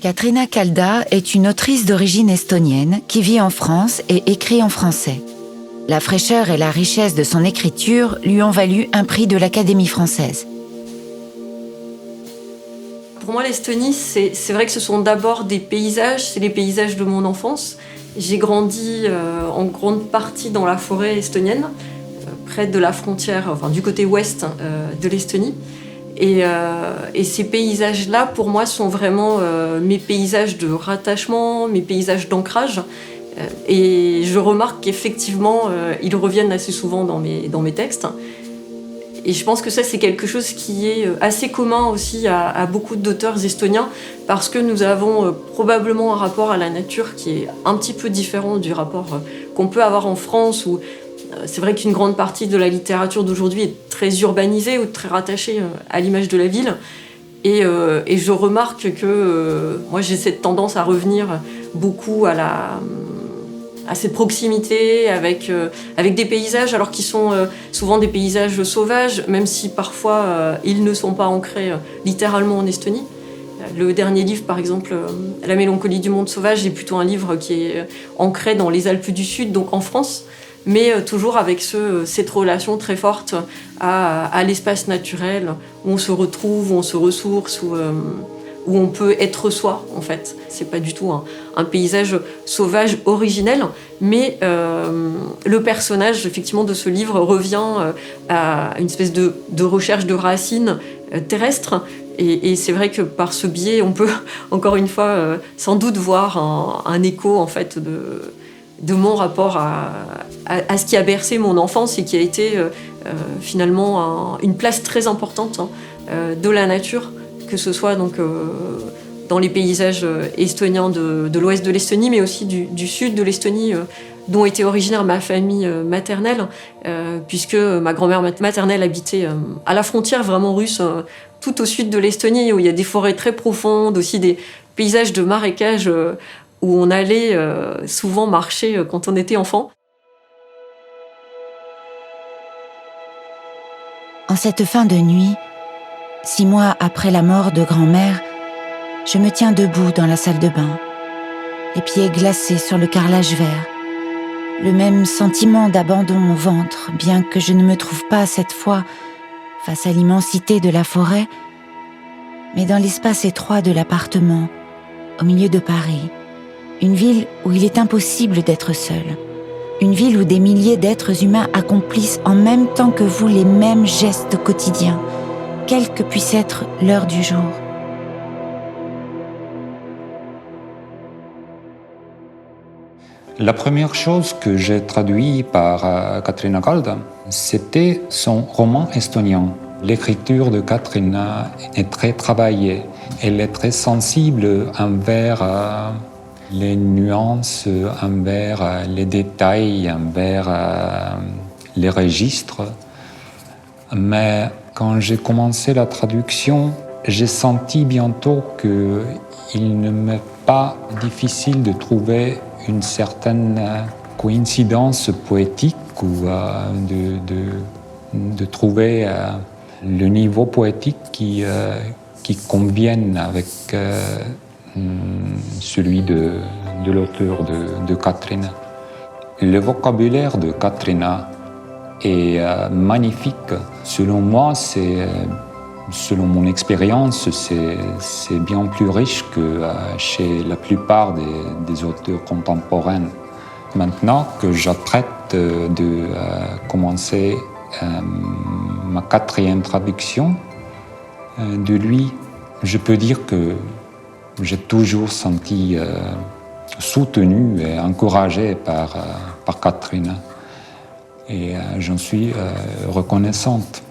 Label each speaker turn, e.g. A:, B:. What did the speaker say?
A: Katriina Kalda est une autrice d'origine estonienne qui vit en France et écrit en français. La fraîcheur et la richesse de son écriture lui ont valu un prix de l'Académie française.
B: Pour moi, l'Estonie, c'est vrai que ce sont d'abord des paysages, c'est les paysages de mon enfance. J'ai grandi en grande partie dans la forêt estonienne, près de la frontière, enfin du côté ouest de l'Estonie. Et ces paysages-là, pour moi, sont vraiment mes paysages de rattachement, mes paysages d'ancrage. Et je remarque qu'effectivement, ils reviennent assez souvent dans mes textes. Et je pense que ça, c'est quelque chose qui est assez commun aussi à beaucoup d'auteurs estoniens, parce que nous avons probablement un rapport à la nature qui est un petit peu différent du rapport qu'on peut avoir en France, où c'est vrai qu'une grande partie de la littérature d'aujourd'hui est très urbanisée ou très rattachée à l'image de la ville. Et je remarque que moi, j'ai cette tendance à revenir beaucoup à cette proximité avec des paysages, alors qu'ils sont souvent des paysages sauvages, même si parfois ils ne sont pas ancrés littéralement en Estonie. Le dernier livre, par exemple, La mélancolie du monde sauvage, est plutôt un livre qui est ancré dans les Alpes du Sud, donc en France, mais toujours avec cette relation très forte à l'espace naturel, où on se retrouve, où on se ressource, où on peut être soi, en fait. C'est pas du tout un paysage sauvage originel, mais le personnage, effectivement, de ce livre revient à une espèce de recherche de racines terrestres. Et c'est vrai que par ce biais, on peut, encore une fois, sans doute voir un écho, en fait, de mon rapport à ce qui a bercé mon enfance et qui a été finalement une place très importante de la nature, que ce soit donc dans les paysages estoniens de l'ouest de l'Estonie, mais aussi du sud de l'Estonie, dont était originaire ma famille maternelle, puisque ma grand-mère maternelle habitait à la frontière vraiment russe, tout au sud de l'Estonie, où il y a des forêts très profondes, aussi des paysages de marécages où on allait souvent marcher quand on était enfant.
A: En cette fin de nuit, 6 mois après la mort de grand-mère, je me tiens debout dans la salle de bain, les pieds glacés sur le carrelage vert, le même sentiment d'abandon au ventre, bien que je ne me trouve pas cette fois face à l'immensité de la forêt, mais dans l'espace étroit de l'appartement, au milieu de Paris, une ville où il est impossible d'être seul, une ville où des milliers d'êtres humains accomplissent en même temps que vous les mêmes gestes quotidiens, quelle que puisse être l'heure du jour.
C: La première chose que j'ai traduit par Katriina Kalda, c'était son roman estonien. L'écriture de Katriina est très travaillée. Elle est très sensible envers les nuances, envers les détails, envers les registres. Mais quand j'ai commencé la traduction, j'ai senti bientôt qu'il ne m'est pas difficile de trouver une certaine coïncidence poétique ou de trouver le niveau poétique qui convienne avec celui de l'auteur de Katriina. Le vocabulaire de Katriina est magnifique. Selon moi, selon mon expérience, c'est bien plus riche que chez la plupart des auteurs contemporains. Maintenant que j'apprête de commencer ma 4e traduction de lui, je peux dire que j'ai toujours senti soutenu et encouragé par Katriina. Et j'en suis reconnaissante.